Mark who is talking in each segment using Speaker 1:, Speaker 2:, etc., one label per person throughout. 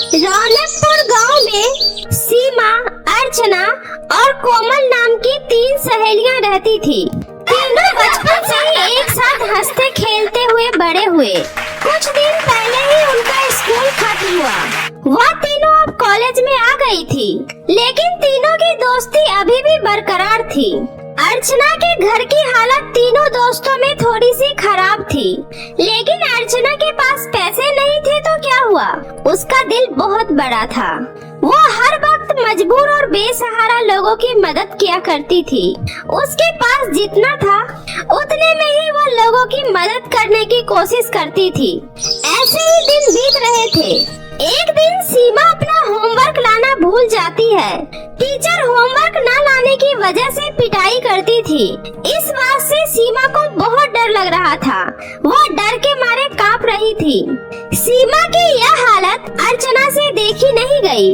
Speaker 1: रौनकपुर गांव में सीमा, अर्चना और कोमल नाम की 3 सहेलियां रहती थी। तीनों बचपन से ही एक साथ हंसते खेलते हुए बड़े हुए। कुछ दिन पहले ही उनका स्कूल खत्म हुआ। वह तीनों अब कॉलेज में आ गई थी, लेकिन तीनों की दोस्ती अभी भी बरकरार थी। अर्चना के घर की हालत तीनों दोस्तों में थोड़ी सी खराब थी, लेकिन अर्चना के पास पैसे नहीं थे तो क्या हुआ, उसका दिल बहुत बड़ा था। वो हर वक्त मजबूर और बेसहारा लोगों की मदद किया करती थी। उसके पास जितना था उतने में ही वो लोगों की मदद करने की कोशिश करती थी। ऐसे ही दिन बीत रहे थे। एक दिन सीमा अपना होमवर्क लाना भूल जाती है। टीचर होमवर्क न लाने की वजह से पिटाई करती थी। इस बात से सीमा को बहुत डर लग रहा था। वो डर के मारे कांप रही थी। सीमा की यह हालत अर्चना से देखी नहीं गई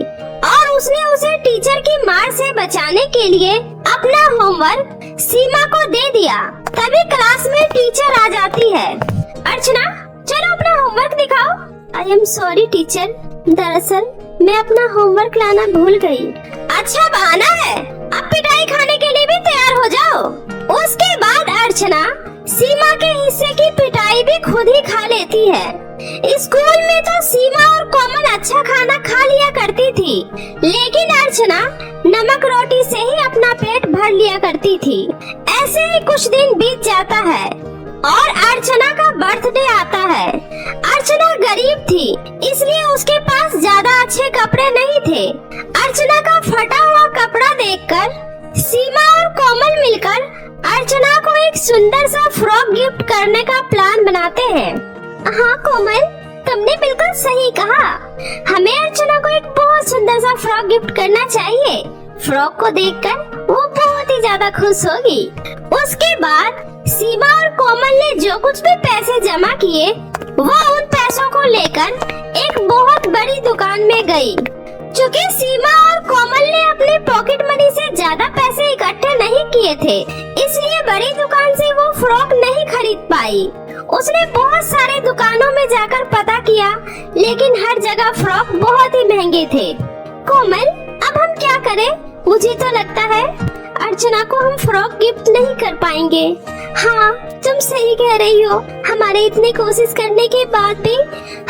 Speaker 1: और उसने उसे टीचर की मार से बचाने के लिए अपना होमवर्क सीमा को दे दिया। तभी क्लास में टीचर आ जाती है। अर्चना, चलो अपना होमवर्क दिखाओ। आई एम सॉरी टीचर, दरअसल मैं अपना होमवर्क लाना भूल गई। अच्छा बहाना है, अब पिटाई खाने के लिए भी तैयार हो जाओ। उसके बाद अर्चना सीमा के हिस्से की पिटाई भी खुद ही खा लेती है। स्कूल में तो सीमा और कोमल अच्छा खाना खा लिया करती थी, लेकिन अर्चना नमक रोटी से ही अपना पेट भर लिया करती थी। ऐसे ही कुछ दिन बीत जाता है और अर्चना का बर्थडे आता है। अर्चना गरीब थी, इसलिए उसके पास ज्यादा अच्छे कपड़े नहीं थे। अर्चना का फटा हुआ कपड़ा देखकर सीमा और कोमल मिलकर अर्चना को एक सुंदर सा फ्रॉक गिफ्ट करने का प्लान बनाते हैं। हाँ कोमल, तुमने बिल्कुल सही कहा। हमें अर्चना को एक बहुत सुंदर सा फ्रॉक गिफ्ट करना चाहिए। फ्रॉक को देखकर वो बहुत ही ज्यादा खुश होगी। उसके बाद सीमा और कोमल ने जो कुछ भी पैसे जमा किए, वो उन पैसों को लेकर एक बहुत बड़ी दुकान में गई। चूँकि सीमा और कोमल ने अपने पॉकेट मनी से ज्यादा पैसे इकट्ठे नहीं किए थे, इसलिए बड़ी दुकान से वो फ्रॉक नहीं खरीद पाई। उसने बहुत सारे दुकानों में जाकर पता किया, लेकिन हर जगह फ्रॉक बहुत ही महंगे थे। कोमल, अब हम क्या करें? मुझे तो लगता है अर्चना को हम फ्रॉक गिफ्ट नहीं कर पाएंगे। हाँ, तुम सही कह रही हो। हमारे इतने कोशिश करने के बाद भी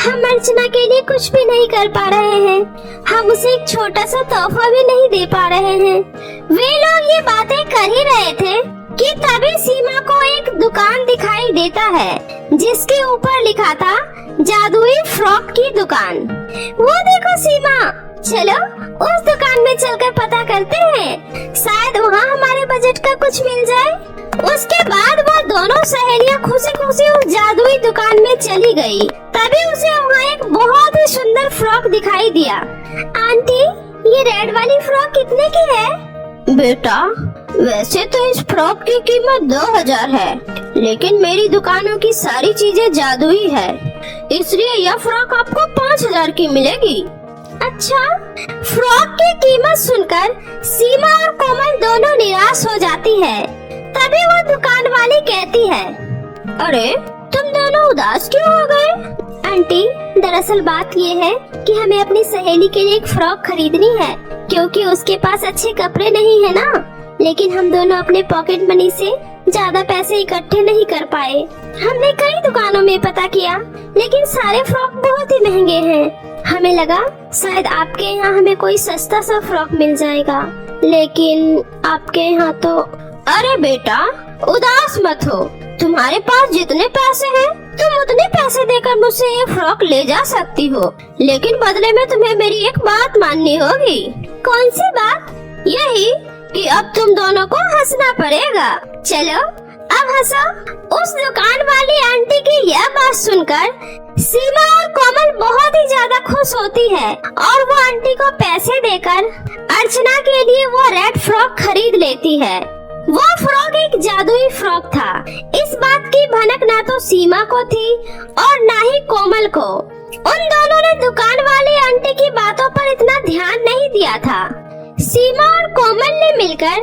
Speaker 1: हम अर्चना के लिए कुछ भी नहीं कर पा रहे हैं। हम उसे एक छोटा सा तोहफा भी नहीं दे पा रहे हैं। वे लोग ये बातें कर ही रहे थे कि तभी सीमा को एक दुकान दिखाई देता है, जिसके ऊपर लिखा था जादुई फ्रॉक की दुकान। वो देखो सीमा, चलो उस दुकान में चलकर पता करते हैं, शायद वहाँ हमारे बजट का कुछ मिल जाए। उसके बाद वो दोनों सहेलियां खुशी खुशी उस जादुई दुकान में चली गई। तभी उसे वहाँ एक बहुत ही सुंदर फ्रॉक दिखाई दिया। आंटी, ये रेड वाली फ्रॉक कितने की है? बेटा, वैसे तो इस फ्रॉक की कीमत 2000 है, लेकिन मेरी दुकानों की सारी चीजें जादुई है, इसलिए यह फ्रॉक आपको 5000 की मिलेगी। अच्छा, फ्रॉक की कीमत सुनकर सीमा और कोमल दोनों निराश हो जाती है। तभी वो दुकान वाली कहती है, अरे तुम दोनों उदास क्यों हो गए? आंटी, दरअसल बात ये है कि हमें अपनी सहेली के लिए एक फ्रॉक खरीदनी है, क्योंकि उसके पास अच्छे कपड़े नहीं है ना। लेकिन हम दोनों अपने पॉकेट मनी से ज्यादा पैसे इकट्ठे नहीं कर पाए। हमने कई दुकानों में पता किया, लेकिन सारे फ्रॉक बहुत ही महंगे हैं। हमें लगा शायद आपके यहाँ हमें कोई सस्ता सा फ्रॉक मिल जाएगा, लेकिन आपके यहाँ तो। अरे बेटा, उदास मत हो। तुम्हारे पास जितने पैसे हैं, तुम उतने पैसे देकर मुझसे ये फ्रॉक ले जा सकती हो, लेकिन बदले में तुम्हें मेरी एक बात माननी होगी। कौन सी बात? यही कि अब तुम दोनों को हंसना पड़ेगा। चलो अब हंसो। उस दुकान वाली आंटी की यह बात सुनकर सीमा और कोमल बहुत ही ज्यादा खुश होती है और वो आंटी को पैसे देकर अर्चना के लिए वो रेड फ्रॉक खरीद लेती है। वो फ्रॉक एक जादुई फ्रॉक था। इस बात की भनक ना तो सीमा को थी और ना ही कोमल को। उन दोनों ने दुकान वाली आंटी की बातों पर इतना ध्यान नहीं दिया था। सीमा और कोमल ने मिलकर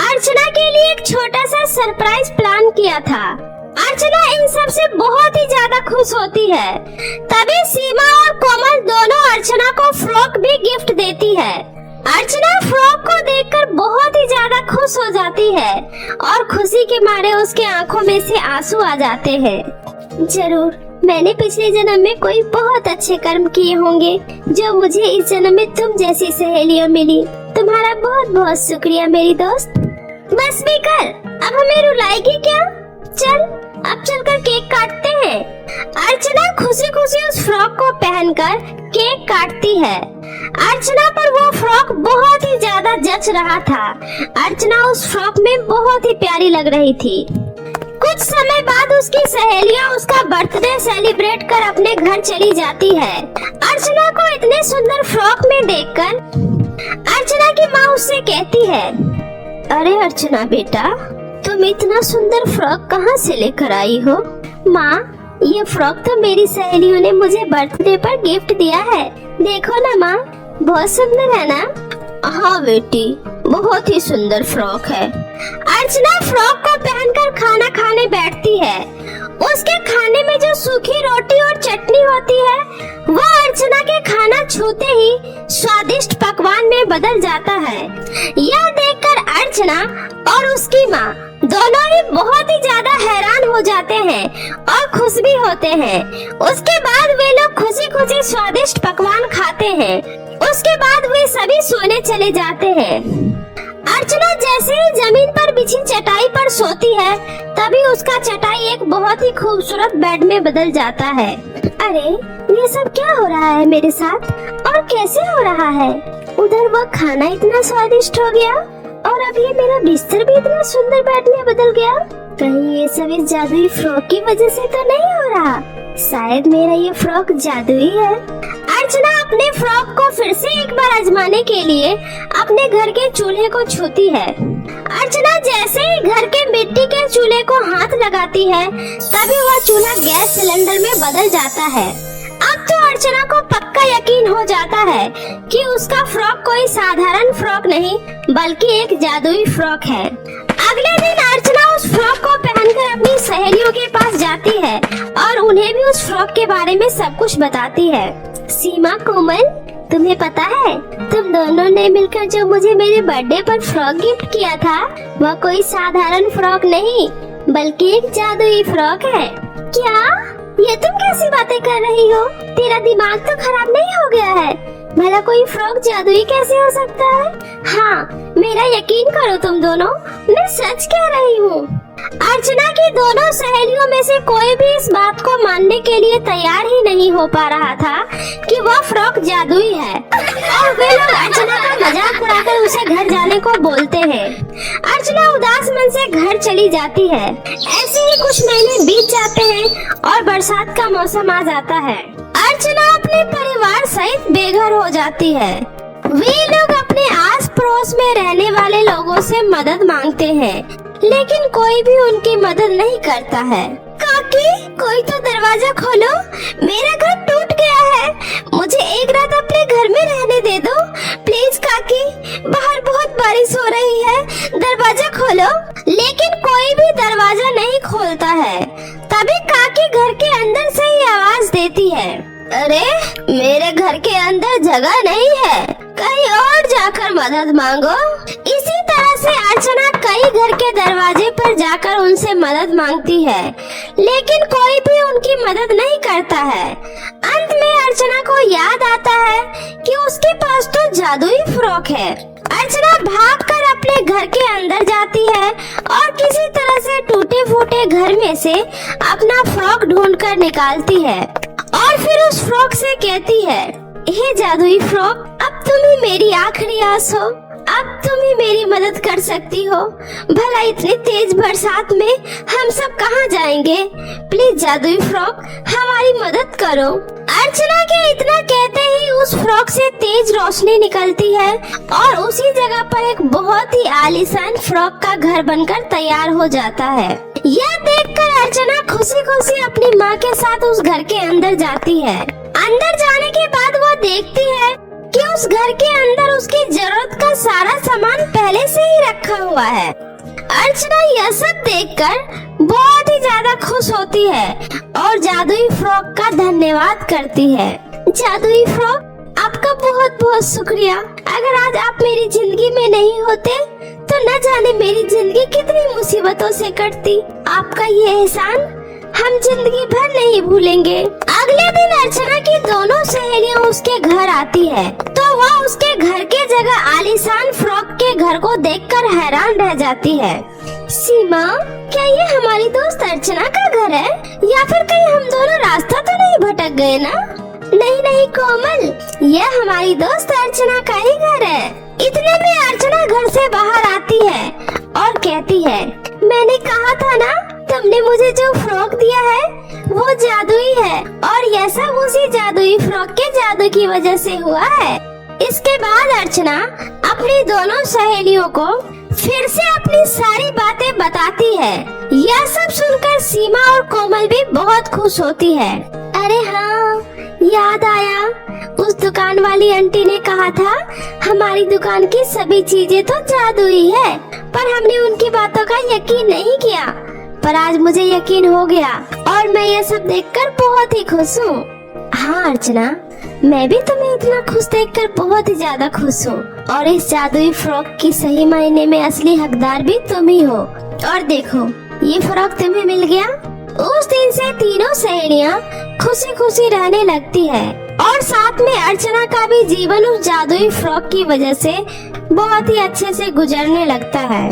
Speaker 1: अर्चना के लिए एक छोटा सा सरप्राइज प्लान किया था। अर्चना इन सब से बहुत ही ज्यादा खुश होती है। तभी सीमा और कोमल दोनों अर्चना को फ्रॉक भी गिफ्ट देती है। अर्चना फ्रॉक को देखकर बहुत ही ज्यादा खुश हो जाती है और खुशी के मारे उसके आंखों में से आंसू आ जाते हैं। जरूर मैंने पिछले जन्म में कोई बहुत अच्छे कर्म किए होंगे जो मुझे इस जन्म में तुम जैसी सहेलियां मिली। तुम्हारा बहुत बहुत शुक्रिया मेरी दोस्त। बस भी कर, अब हमें रुलाएगी क्या? चल अब चलकर केक काटते हैं। अर्चना खुशी खुशी उस फ्रॉक को पहनकर केक काटती है। अर्चना पर वो फ्रॉक बहुत ही ज्यादा जच रहा था। अर्चना उस फ्रॉक में बहुत ही प्यारी लग रही थी। कुछ समय बाद उसकी सहेलियां उसका बर्थडे सेलिब्रेट कर अपने घर चली जाती है। अर्चना को इतने सुंदर फ्रॉक में देखकर अर्चना की माँ उससे कहती है, अरे अर्चना बेटा, तुम इतना सुंदर फ्रॉक कहाँ से लेकर आई हो? माँ, ये फ्रॉक तो मेरी सहेलियों ने मुझे बर्थडे पर गिफ्ट दिया है। देखो ना माँ, बहुत सुंदर है ना? हाँ बेटी, बहुत ही सुंदर फ्रॉक है। अर्चना फ्रॉक को पहनकर खाना खाने बैठती है। उसके खाने में जो सूखी रोटी और चटनी होती है वो अर्चना के खाना छूते ही स्वादिष्ट पकवान में बदल जाता है। यह देखकर अर्चना और उसकी माँ दोनों ही बहुत ही ज्यादा हैरान हो जाते हैं और खुश भी होते हैं। उसके बाद वे लोग खुशी खुशी स्वादिष्ट पकवान खाते हैं। उसके बाद वे सभी सोने चले जाते हैं। अर्चना जैसे ही जमीन पर बिछी चटाई पर सोती है तभी उसका चटाई एक बहुत ही खूबसूरत बेड में बदल जाता है। अरे ये सब क्या हो रहा है मेरे साथ और कैसे हो रहा है? उधर वह खाना इतना स्वादिष्ट हो गया और अब ये मेरा बिस्तर भी इतना सुंदर बेड में बदल गया। कहीं ये सब इस जादुई फ्रॉक की वजह से तो नहीं हो रहा? शायद मेरा ये फ्रॉक जादुई है। अर्चना अपने फ्रॉक को फिर से एक बार आजमाने के लिए अपने घर के चूल्हे को छूती है। अर्चना जैसे ही घर के मिट्टी के चूल्हे को हाथ लगाती है तभी वह चूल्हा गैस सिलेंडर में बदल जाता है। अब तो अर्चना को पक्का यकीन हो जाता है कि उसका फ्रॉक कोई साधारण फ्रॉक नहीं बल्कि एक जादुई फ्रॉक है। अगले दिन अर्चना उस फ्रॉक को पहनकर अपनी सहेलियों के पास जाती है और उन्हें भी उस फ्रॉक के बारे में सब कुछ बताती है। सीमा, कोमल, तुम्हें पता है तुम दोनों ने मिलकर जो मुझे मेरे बर्थडे पर फ्रॉक गिफ्ट किया था वह कोई साधारण फ्रॉक नहीं बल्कि एक जादुई फ्रॉक है। क्या? ये तुम कैसी बातें कर रही हो? तेरा दिमाग तो खराब नहीं हो गया है? भला कोई फ्रॉक जादुई कैसे हो सकता है? हाँ, मेरा यकीन करो तुम दोनों, मैं सच कह रही हूँ। अर्चना की दोनों सहेलियों में से कोई भी इस बात को मानने के लिए तैयार ही नहीं हो पा रहा था कि वह फ्रॉक जादुई है और वे लोग अर्चना का मजाक उड़ाकर उसे घर जाने को बोलते हैं। अर्चना उदास मन से घर चली जाती है। ऐसे ही कुछ महीने बीत जाते हैं और बरसात का मौसम आ जाता है। अर्चना अपने परिवार सहित बेघर हो जाती है। वे लोग अपने आस पड़ोस में रहने वाले लोगों से मदद मांगते हैं लेकिन कोई भी उनकी मदद नहीं करता है। काकी, कोई तो दरवाजा खोलो, मेरा घर टूट गया है, मुझे एक रात अपने घर में रहने दे दो प्लीज काकी, बाहर बहुत बारिश हो रही है, दरवाजा खोलो। लेकिन कोई भी दरवाजा नहीं खोलता है। तभी काकी घर के अंदर से ही आवाज देती है, अरे मेरे घर के अंदर जगह नहीं है, कहीं और जाकर मदद मांगो। इसी तरह से अर्चना कई घर के दरवाजे पर जाकर उनसे मदद मांगती है लेकिन कोई भी उनकी मदद नहीं करता है। अंत में अर्चना को याद आता है कि उसके पास तो जादुई फ्रॉक है। अर्चना भागकर अपने घर के अंदर जाती है और किसी तरह से टूटे फूटे घर में से अपना फ्रॉक ढूंढकर निकालती है और फिर उस फ्रॉक से कहती है, हे जादुई फ्रॉक, अब तुम ही मेरी आखिरी आस हो, अब तुम ही मेरी मदद कर सकती हो। भला इतनी तेज बरसात में हम सब कहाँ जाएंगे? प्लीज जादुई फ्रॉक हमारी मदद करो। अर्चना के इतना कहते ही उस फ्रॉक से तेज रोशनी निकलती है और उसी जगह पर एक बहुत ही आलीशान फ्रॉक का घर बनकर तैयार हो जाता है। यह देखकर अर्चना खुशी खुशी अपनी माँ के साथ उस घर के अंदर जाती है। अंदर जाने के बाद वो देखती है कि उस घर के अंदर उसकी जरूरत का सारा सामान पहले से ही रखा हुआ है। अर्चना यह सब देखकर बहुत ही ज्यादा खुश होती है और जादुई फ्रॉक का धन्यवाद करती है। जादुई फ्रॉक, आपका बहुत बहुत शुक्रिया। अगर आज आप मेरी जिंदगी में नहीं होते तो न जाने मेरी जिंदगी कितनी मुसीबतों से कटती। आपका ये एहसान हम जिंदगी भर नहीं भूलेंगे। अगले दिन अर्चना की दोनों सहेलियां उसके घर आती है तो वह उसके घर के जगह आलीशान फ्रॉक के घर को देखकर हैरान रह जाती है। सीमा, क्या ये हमारी दोस्त अर्चना का घर है या फिर कहीं हम दोनों रास्ता तो नहीं भटक गए ना? नहीं नहीं कोमल, यह हमारी दोस्त अर्चना का ही घर है। इतने में अर्चना घर से बाहर आती है और कहती है, मैंने कहा था ना, तुमने मुझे जो फ्रॉक दिया है वो जादुई है और यह सब उसी जादुई फ्रॉक के जादू की वजह से हुआ है। इसके बाद अर्चना अपनी दोनों सहेलियों को फिर से अपनी सारी बातें बताती है। यह सब सुनकर सीमा और कोमल भी बहुत खुश होती है। अरे हाँ, याद आया, उस दुकान वाली आंटी ने कहा था हमारी दुकान की सभी चीजें तो जादुई है, पर हमने उनकी बातों का यकीन नहीं किया। पर आज मुझे यकीन हो गया और मैं ये सब देखकर बहुत ही खुश हूँ। हाँ अर्चना, मैं भी तुम्हें इतना खुश देखकर बहुत ही ज्यादा खुश हूँ और इस जादुई फ्रॉक की सही मायने में असली हकदार भी तुम ही हो। और देखो, ये फ्रॉक तुम्हें मिल गया। उस दिन से तीनों सहेलियां खुशी खुशी रहने लगती है और साथ में अर्चना का भी जीवन उस जादुई फ्रॉक की वजह से बहुत ही अच्छे से गुजरने लगता है।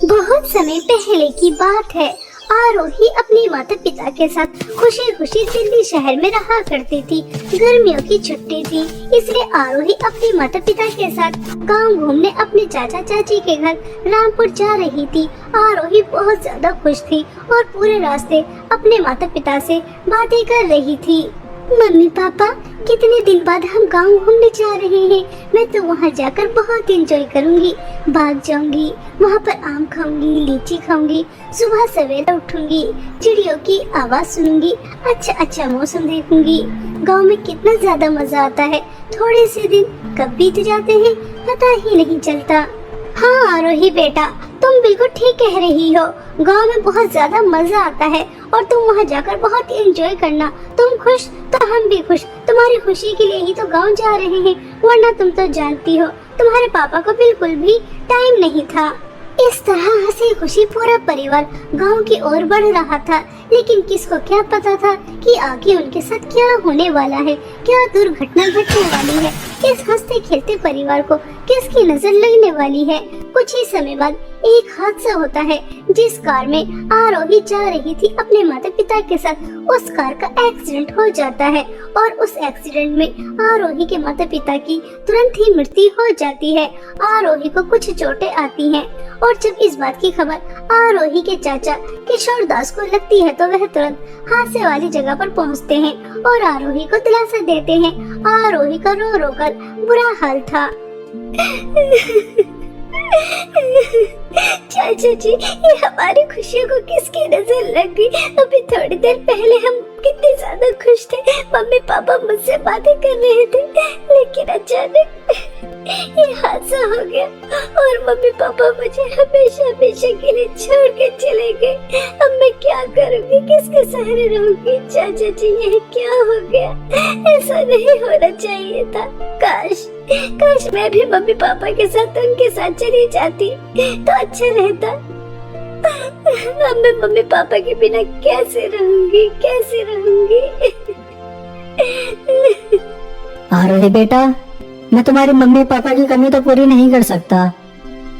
Speaker 2: बहुत समय पहले की बात है। आरोही अपने माता पिता के साथ खुशी खुशी दिल्ली शहर में रहा करती थी। गर्मियों की छुट्टी थी, इसलिए आरोही अपने माता पिता के साथ गांव घूमने अपने चाचा चाची के घर रामपुर जा रही थी। आरोही बहुत ज्यादा खुश थी और पूरे रास्ते अपने माता पिता से बातें कर रही थी। मम्मी पापा, कितने दिन बाद हम गांव घूमने जा रहे हैं। मैं तो वहाँ जाकर बहुत एंजॉय करूँगी। बाग जाऊंगी, वहाँ पर आम खाऊंगी, लीची खाऊंगी, सुबह सवेरे उठूंगी, चिड़ियों की आवाज सुनूंगी, अच्छा अच्छा मौसम देखूंगी। गांव में कितना ज्यादा मजा आता है। थोड़े से दिन कब बीत जाते हैं पता ही नहीं चलता। हाँ आरोही बेटा, तुम बिल्कुल ठीक कह रही हो। गांव में बहुत ज्यादा मजा आता है और तुम वहाँ जाकर बहुत एंजॉय करना। तुम खुश तो हम भी खुश। तुम्हारी खुशी के लिए ही तो गांव जा रहे हैं, वरना तुम तो जानती हो तुम्हारे पापा को बिल्कुल भी टाइम नहीं था। इस तरह हंसी खुशी पूरा परिवार गांव की ओर बढ़ रहा था, लेकिन किसको क्या पता था कि आगे उनके साथ क्या होने वाला है, क्या दुर्घटना घटने वाली है। इस हंसते खेलते परिवार को किसकी नजर लगने वाली है। कुछ ही समय बाद एक हादसा होता है। जिस कार में आरोही जा रही थी अपने माता पिता के साथ, उस कार का एक्सीडेंट हो जाता है और उस एक्सीडेंट में आरोही के माता पिता की तुरंत ही मृत्यु हो जाती है। आरोही को कुछ चोटें आती हैं और जब इस बात की खबर आरोही के चाचा किशोर दास को लगती है तो वह तुरंत हादसे वाली जगह पर पहुंचते हैं और आरोही को दिलासा देते हैं। आरोही का रो रो कर बुरा हाल था। चाचा जी, ये हमारी खुशियों को किसकी नजर लग गई? अभी थोड़ी देर पहले हम कितने ज्यादा खुश थे। मम्मी पापा मुझसे बातें कर रहे थे, लेकिन अचानक ये हादसा हो गया और मम्मी पापा मुझे हमेशा हमेशा के लिए छोड़ के चले गए। अब मैं क्या करूँगी, किसके सहारे रहूँगी? चाचा जी, ये क्या हो गया? ऐसा नहीं होना चाहिए था। काश मैं भी मम्मी पापा के साथ उनके साथ चली जाती तो अच्छा रहता। अब मैं मम्मी पापा के बिना कैसे रहूंगी?
Speaker 3: आरोही बेटा, मैं तुम्हारे मम्मी पापा की कमी तो पूरी नहीं कर सकता,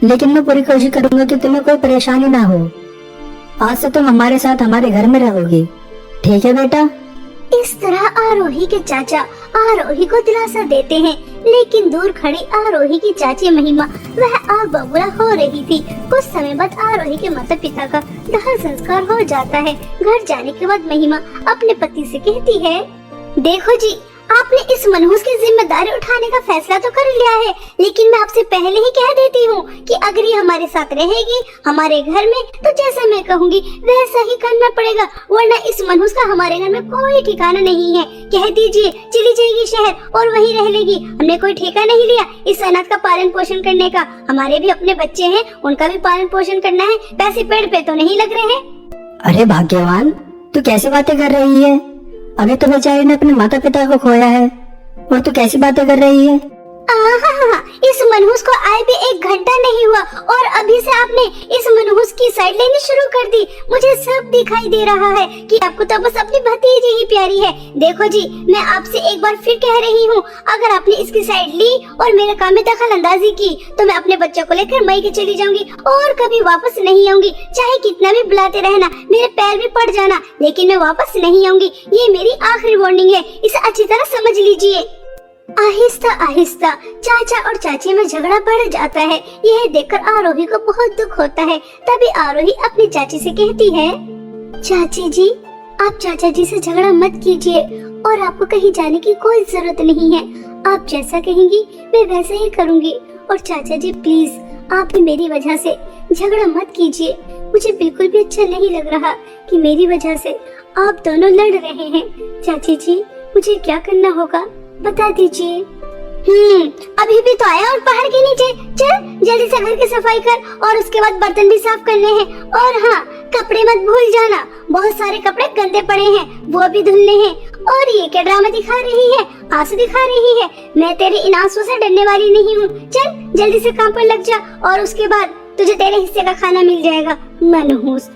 Speaker 3: लेकिन मैं पूरी कोशिश करूंगा कि तुम्हें कोई परेशानी ना हो। आज से तुम हमारे साथ हमारे घर में रहोगी, ठीक है बेटा?
Speaker 2: इस तरह आरोही के चाचा आरोही को दिलासा देते हैं, लेकिन दूर खड़ी आरोही की चाची महिमा वह आग बबूला हो रही थी। कुछ समय बाद आरोही के माता पिता का दाह संस्कार हो जाता है। घर जाने के बाद महिमा अपने पति से कहती है, देखो जी, आपने इस मनहूस की जिम्मेदारी उठाने का फैसला तो कर लिया है, लेकिन मैं आपसे पहले ही कह देती हूँ कि अगर ये हमारे साथ रहेगी हमारे घर में तो जैसा मैं कहूँगी वैसा ही करना पड़ेगा, वरना इस मनहूस का हमारे घर में कोई ठिकाना नहीं है। कह दीजिए चली जाएगी शहर और वहीं रह लेगी। हमने कोई ठेका नहीं लिया इस अनाथ का पालन पोषण करने का। हमारे भी अपने बच्चे हैं, उनका भी पालन पोषण करना है। पैसे पेड़ पे तो नहीं लग रहे हैं।
Speaker 3: अरे भाग्यवान, तू कैसे बातें कर रही है? अभी तो बेचारी ने अपने माता पिता को खोया है और तू कैसी बातें कर रही है?
Speaker 2: इस मनहूस को आए भी 1 घंटा नहीं हुआ और अभी से आपने इस मनहूस की साइड लेनी शुरू कर दी। मुझे सब दिखाई दे रहा है कि आपको तो बस अपनी भतीजी ही प्यारी है। देखो जी, मैं आपसे एक बार फिर कह रही हूँ, अगर आपने इसकी साइड ली और मेरे काम में दखल अंदाजी की तो मैं अपने बच्चों को लेकर मई के चली जाऊंगी और कभी वापस नहीं आऊंगी। चाहे कितना भी बुलाते रहना, मेरे पैर भी पड़ जाना, लेकिन मैं वापस नहीं आऊंगी। ये मेरी आखिरी वार्निंग है, इसे अच्छी तरह समझ लीजिए। आहिस्ता आहिस्ता चाचा और चाची में झगड़ा बढ़ जाता है। यह देखकर आरोही को बहुत दुख होता है। तभी आरोही अपनी चाची से कहती है, चाची जी, आप चाचा जी से झगड़ा मत कीजिए और आपको कहीं जाने की कोई जरूरत नहीं है। आप जैसा कहेंगी मैं वैसे ही करूंगी। और चाचा जी प्लीज, आप भी मेरी वजह से झगड़ा मत कीजिए। मुझे बिल्कुल भी अच्छा नहीं लग रहा कि मेरी वजह से आप दोनों लड़ रहे हैं। चाची जी, मुझे क्या करना होगा बता दीजिए। अभी भी तो आया और पहाड़ के नीचे। चल जल्दी से घर की सफाई कर और उसके बाद बर्तन भी साफ करने हैं। और हाँ, कपड़े मत भूल जाना, बहुत सारे कपड़े गंदे पड़े हैं, वो भी धुलने हैं। और ये क्या ड्रामा दिखा रही है, आंसू दिखा रही है? मैं तेरे इन आंसू से डरने वाली नहीं हूँ। चल जल्दी से काम पर लग जा और उसके बाद तुझे तेरे हिस्से का खाना मिल जाएगा, मनहूस।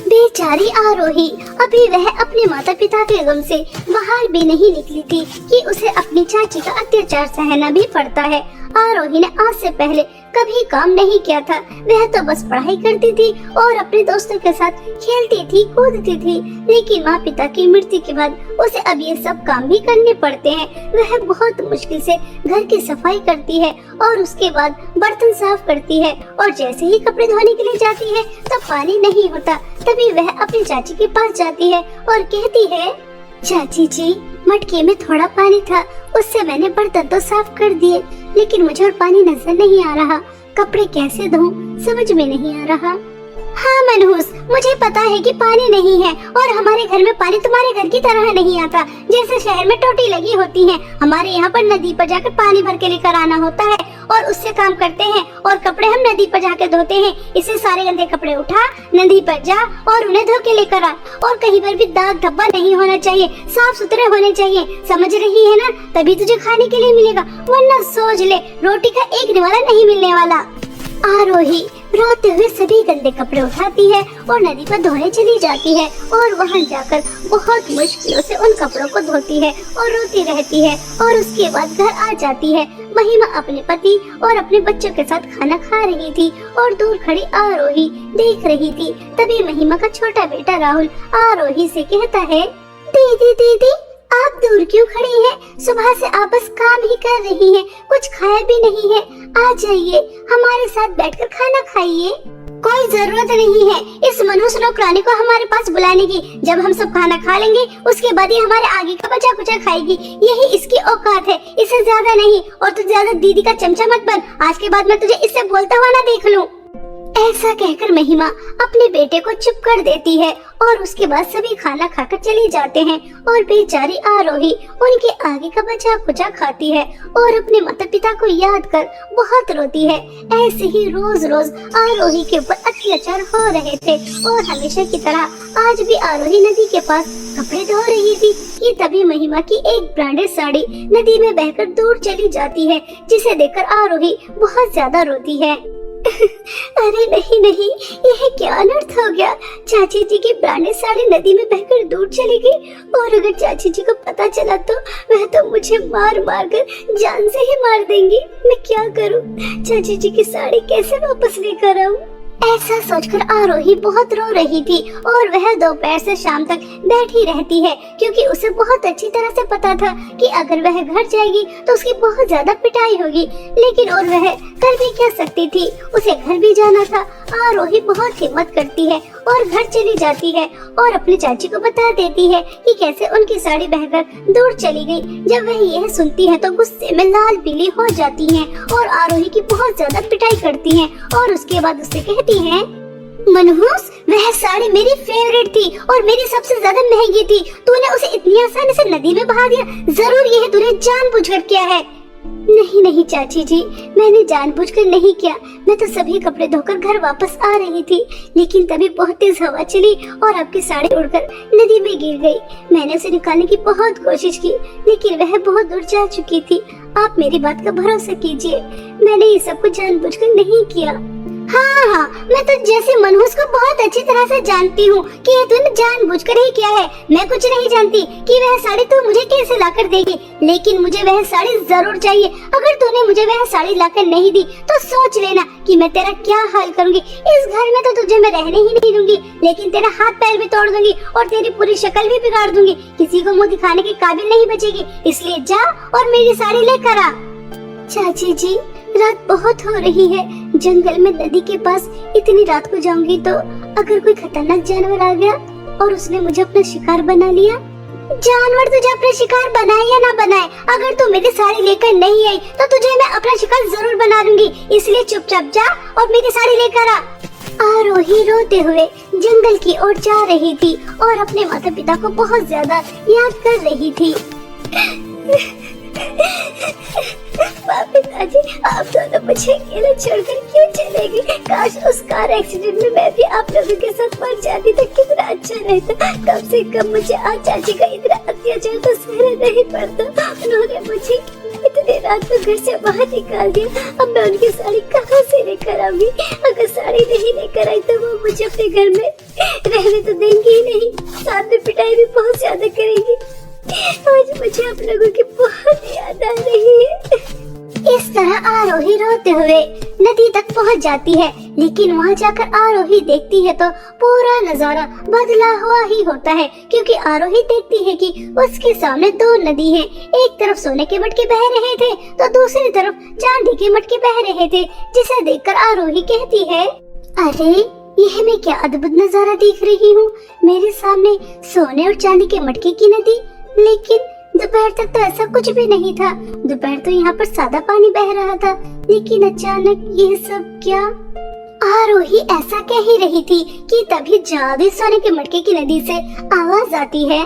Speaker 2: बेचारी आरोही, अभी वह अपने माता पिता के गम से बाहर भी नहीं निकली थी कि उसे अपनी चाची का अत्याचार सहना भी पड़ता है। आरोही ने आज से पहले कभी काम नहीं किया था। वह तो बस पढ़ाई करती थी और अपने दोस्तों के साथ खेलती थी, कूदती थी। लेकिन माँ पिता की मृत्यु के बाद उसे अब ये सब काम भी करने पड़ते हैं। वह बहुत मुश्किल से घर की सफाई करती है और उसके बाद बर्तन साफ करती है। और जैसे ही कपड़े धोने के लिए जाती है तब पानी नहीं होता। तभी वह अपनी चाची के पास जाती है और कहती है, चाची जी, मटके में थोड़ा पानी था, उससे मैंने बर्तन तो साफ कर दिए, लेकिन मुझे और पानी नजर नहीं आ रहा। कपड़े कैसे धोऊं समझ में नहीं आ रहा। हाँ मनहूस, मुझे पता है कि पानी नहीं है और हमारे घर में पानी तुम्हारे घर की तरह नहीं आता। जैसे शहर में टोटी लगी होती है, हमारे यहाँ पर नदी पर जाकर पानी भर के लेकर आना होता है और उससे काम करते हैं। और कपड़े हम नदी पर जाकर धोते हैं। इससे सारे गंदे कपड़े उठा, नदी पर जा और उन्हें धो के लेकर आ। और कहीं पर भी दाग धब्बा नहीं होना चाहिए, साफ सुथरे होने चाहिए। समझ रही है ना? तभी तुझे खाने के लिए मिलेगा, वरना सोच ले रोटी का एक निवाला नहीं मिलने वाला। आरोही रोते हुए सभी गंदे कपड़े उठाती है और नदी पर धोने चली जाती है और वहां जाकर बहुत मुश्किलों से उन कपड़ों को धोती है और रोती रहती है। और उसके बाद घर आ जाती है। महिमा अपने पति और अपने बच्चों के साथ खाना खा रही थी और दूर खड़ी आरोही देख रही थी। तभी महिमा का छोटा बेटा राहुल आरोही से कहता है, दीदी दीदी, आप दूर क्यों खड़ी हैं? सुबह से आप बस काम ही कर रही हैं, कुछ खाया भी नहीं है। आ जाइए, हमारे साथ बैठकर खाना खाइए। कोई जरूरत नहीं है इस मनहूस नौकरानी को हमारे पास बुलाने की। जब हम सब खाना खा लेंगे उसके बाद ही हमारे आगे का बचा कुचा खाएगी। यही इसकी औकात है, इससे ज्यादा नहीं। और तू ज्यादा दीदी का चमचा मत बन, आज के बाद मैं तुझे इससे बोलता हुआ ना देख लूं। ऐसा कहकर महिमा अपने बेटे को चुप कर देती है और उसके बाद सभी खाना खाकर चले जाते हैं। और बेचारी आरोही उनके आगे का बचा कुचा खाती है और अपने माता पिता को याद कर बहुत रोती है। ऐसे ही रोज रोज आरोही के ऊपर अत्याचार हो रहे थे और हमेशा की तरह आज भी आरोही नदी के पास कपड़े धो रही थी कि तभी महिमा की एक ब्रांडेड साड़ी नदी में बहकर दूर चली जाती है, जिसे देखकर आरोही बहुत ज्यादा रोती है। अरे नहीं नहीं, यह क्या अनर्थ हो गया? चाची जी की ब्रांडेड साड़ी नदी में बहकर दूर चली गई और अगर चाची जी को पता चला तो वह तो मुझे मार मार कर जान से ही मार देंगी। मैं क्या करूं? चाची जी की साड़ी कैसे वापस लेकर आऊं? ऐसा सोचकर आरोही बहुत रो रही थी और वह दोपहर से शाम तक बैठी रहती है, क्योंकि उसे बहुत अच्छी तरह से पता था कि अगर वह घर जाएगी तो उसकी बहुत ज्यादा पिटाई होगी। लेकिन और वह कर भी क्या सकती थी, उसे घर भी जाना था। आरोही बहुत हिम्मत करती है और घर चली जाती है और अपनी चाची को बता देती है कि कैसे उनकी साड़ी बहकर दूर चली गई। जब वह यह सुनती है तो गुस्से में लाल पीली हो जाती हैं और आरोही की बहुत ज्यादा पिटाई करती हैं और उसके बाद उससे कहती हैं, मनहूस, वह साड़ी मेरी फेवरेट थी और मेरी सबसे ज्यादा महंगी थी। तूने उसे इतनी आसानी से नदी में बहा दिया। जरूर यह तूने जानबूझकर किया है। नहीं नहीं चाची जी, मैंने जानबूझकर नहीं किया। मैं तो सभी कपड़े धोकर घर वापस आ रही थी, लेकिन तभी बहुत तेज हवा चली और आपकी साड़ी उड़कर नदी में गिर गई। मैंने उसे निकालने की बहुत कोशिश की, लेकिन वह बहुत दूर जा चुकी थी। आप मेरी बात का भरोसा कीजिए, मैंने ये सब कुछ जानबूझकर नहीं किया। हाँ, मैं तो जैसे मनहूस को बहुत अच्छी तरह से जानती हूँ कि ये तूने जानबूझकर ही किया है। मैं कुछ नहीं जानती कि वह साड़ी तू मुझे कैसे लाकर देगी, लेकिन मुझे वह साड़ी जरूर चाहिए। अगर तूने मुझे वह साड़ी लाकर नहीं दी तो सोच लेना कि मैं तेरा क्या हाल करूँगी। इस घर में तो तुझे मैं रहने ही नहीं दूंगी, लेकिन तेरा हाथ पैर भी तोड़ दूंगी और तेरी पूरी शक्ल भी बिगाड़ दूंगी। किसी को मुँह दिखाने के काबिल नहीं बचेगी। इसलिए जा और मेरी साड़ी लेकर आ। चाची जी, रात बहुत हो रही है। जंगल में नदी के पास इतनी रात को जाऊंगी तो अगर कोई खतरनाक जानवर आ गया और उसने मुझे अपना शिकार बना लिया। जानवर तुझे अपना शिकार बनाए या ना बनाए, अगर तू मेरी साड़ी लेकर नहीं आई तो तुझे मैं अपना शिकार जरूर बना लूंगी। इसलिए चुपचाप जा और मेरी साड़ी लेकर आ। आरोही रोते हुए जंगल की ओर जा रही थी और अपने माता पिता को बहुत ज्यादा याद कर रही थी। पिताजी, आप दोनों मुझे अकेले छोड़कर क्यों चले गए? काश उस कार एक्सीडेंट में मैं भी आप लोगों के साथ मर जाती तो कितना अच्छा रहता। कम से कम मुझे आज चाची का इतना अत्याचार तो सहना नहीं पड़ता। उन्होंने मुझे इतने रात को घर से बाहर निकाल दिया। अब मैं उनकी साड़ी कहाँ से लेकर आऊंगी? अगर साड़ी नहीं लेकर आई तो वो मुझे अपने घर में रहने तो देंगे ही नहीं, साथ में पिटाई भी बहुत ज्यादा करेंगी। आज मुझे आप लोगों की बहुत याद आ रही है। इस तरह आरोही रोते हुए नदी तक पहुंच जाती है, लेकिन वहां जाकर आरोही देखती है तो पूरा नजारा बदला हुआ ही होता है, क्योंकि आरोही देखती है कि उसके सामने दो नदी हैं। एक तरफ सोने के मटके बह रहे थे तो दूसरी तरफ चांदी के मटके बह रहे थे, जिसे देखकर आरोही कहती है, अरे यह मैं क्या अद्भुत नजारा देख रही हूँ। मेरे सामने सोने और चांदी के मटके की नदी, लेकिन दोपहर तक तो ऐसा कुछ भी नहीं था। दोपहर तो यहाँ पर सादा पानी बह रहा था, लेकिन अचानक ये सब क्या? आरोही ऐसा कह ही रही थी कि तभी जादू सोने के मटके की नदी से आवाज आती है,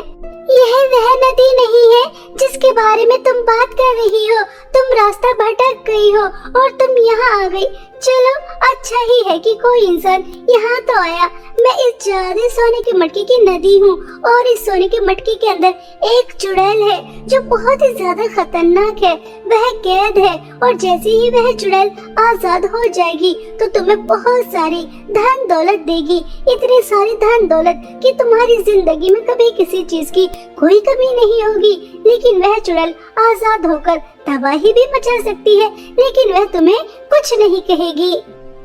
Speaker 2: यह वह नदी नहीं है जिसके बारे में तुम बात कर रही हो। तुम रास्ता भटक गई हो और तुम यहाँ आ गई। चलो अच्छा ही है कि कोई इंसान यहाँ तो आया। मैं इस जादू सोने के मटके की नदी हूँ और इस सोने के मटके के अंदर एक चुड़ैल है जो बहुत ही ज्यादा खतरनाक है। वह कैद है और जैसे ही वह चुड़ैल आजाद हो जाएगी तो तुम्हें बहुत सारी धन दौलत देगी, इतनी सारी धन दौलत कि तुम्हारी जिंदगी में कभी किसी चीज की कोई कमी नहीं होगी। लेकिन वह चुड़ैल आजाद होकर तबाही भी मचा सकती है, लेकिन वह तुम्हें कुछ नहीं कहेगी।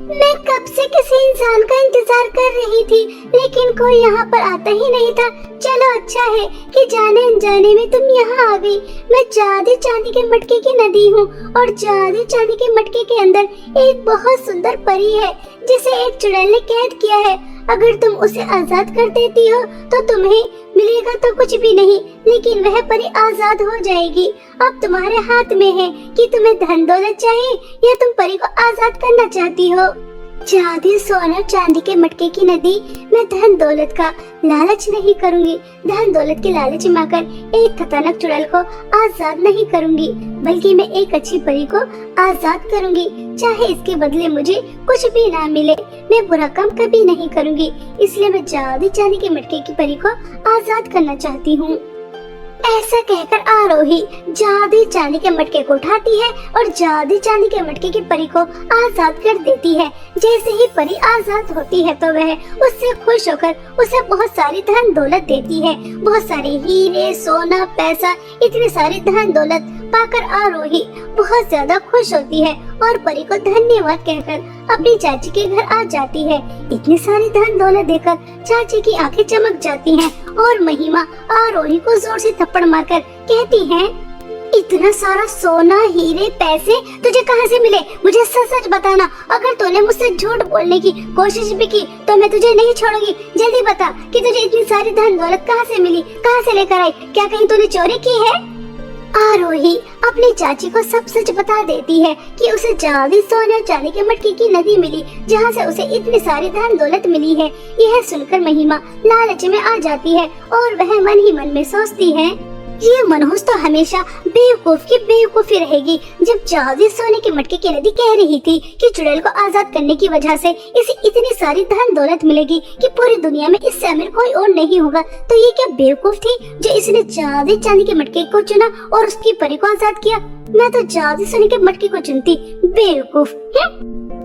Speaker 2: मैं कब से किसी इंसान का इंतजार कर रही थी, लेकिन कोई यहाँ पर आता ही नहीं था। चलो अच्छा है कि जाने अनजाने में तुम यहाँ आ गई। मैं जादू चांदी के मटके की नदी हूँ और जादू चांदी के मटके के अंदर एक बहुत सुंदर परी है जिसे एक चुड़ैल ने कैद किया है। अगर तुम उसे आजाद कर देती हो तो तुम्हें मिलेगा तो कुछ भी नहीं, लेकिन वह परी आजाद हो जाएगी। अब तुम्हारे हाथ में है कि तुम्हें धन दौलत चाहिए या तुम परी को आजाद करना चाहती हो। जादू सोना चांदी के मटके की नदी, मैं धन दौलत का लालच नहीं करूंगी। धन दौलत के लालच में आकर एक खतरनाक चुड़ैल को आजाद नहीं करूंगी, बल्कि मैं एक अच्छी परी को आजाद करूंगी। चाहे इसके बदले मुझे कुछ भी ना मिले, मैं बुरा काम कभी नहीं करूंगी। इसलिए मैं जादू चांदी के मटके की परी को आजाद करना चाहती हूँ। ऐसा कहकर आरोही जादू चांदी के मटके को उठाती है और जादू चांदी के मटके की परी को आजाद कर देती है। जैसे ही परी आजाद होती है तो वह उससे खुश होकर उसे बहुत सारी धन दौलत देती है। बहुत सारे हीरे, सोना, पैसा, इतने सारे धन दौलत पाकर आरोही बहुत ज्यादा खुश होती है और परी को धन्यवाद कहकर अपनी चाची के घर आ जाती है। इतनी सारी धन दौलत देकर चाची की आंखें चमक जाती हैं और महिमा आरोही को जोर से थप्पड़ मारकर कहती है, इतना सारा सोना, हीरे, पैसे तुझे कहाँ से मिले? मुझे सच सच बताना। अगर तूने मुझसे झूठ बोलने की कोशिश भी की तो मैं तुझे नहीं छोड़ूंगी। जल्दी बता कि तुझे इतनी सारी धन दौलत कहाँ से मिली, कहाँ से लेकर आई? क्या कहीं तूने चोरी की है? आरोही अपनी चाची को सब सच बता देती है कि उसे जादू सोने और चांदी के मटके की नदी मिली, जहाँ से उसे इतनी सारी धन दौलत मिली है। यह सुनकर महिमा लालच में आ जाती है और वह मन ही मन में सोचती है, ये मनहूस तो हमेशा बेवकूफ की बेवकूफी रहेगी। जब जादुई सोने के मटके की नदी कह रही थी कि चुड़ैल को आजाद करने की वजह से इसे इतनी सारी धन दौलत मिलेगी कि पूरी दुनिया में इससे अमीर कोई और नहीं होगा, तो ये क्या बेवकूफ थी जो इसने जादुई चांदी के मटके को चुना और उसकी परी को आजाद किया। मैं तो जादुई सोने के मटके को चुनती, बेवकूफ।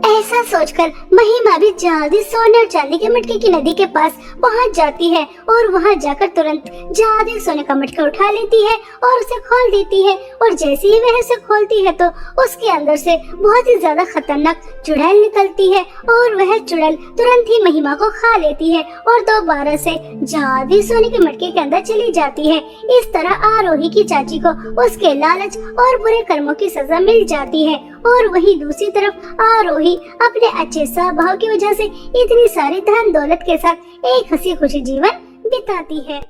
Speaker 2: ऐसा सोचकर महिमा भी जादुई सोने और चांदी के मटके की नदी के पास पहुंच जाती है और वहां जाकर तुरंत जादुई सोने का मटका उठा लेती है और उसे खोल देती है। और जैसे ही वह उसे खोलती है तो उसके अंदर से बहुत ही ज्यादा खतरनाक चुड़ैल निकलती है और वह चुड़ैल तुरंत ही महिमा को खा लेती है और दोबारा से जादुई सोने के मटके के अंदर चली जाती है। इस तरह आरोही की चाची को उसके लालच और बुरे कर्मों की सजा मिल जाती है और वहीं दूसरी तरफ आरोही अपने अच्छे स्वभाव की वजह से इतनी सारी धन दौलत के साथ एक हंसी खुशी जीवन बिताती है।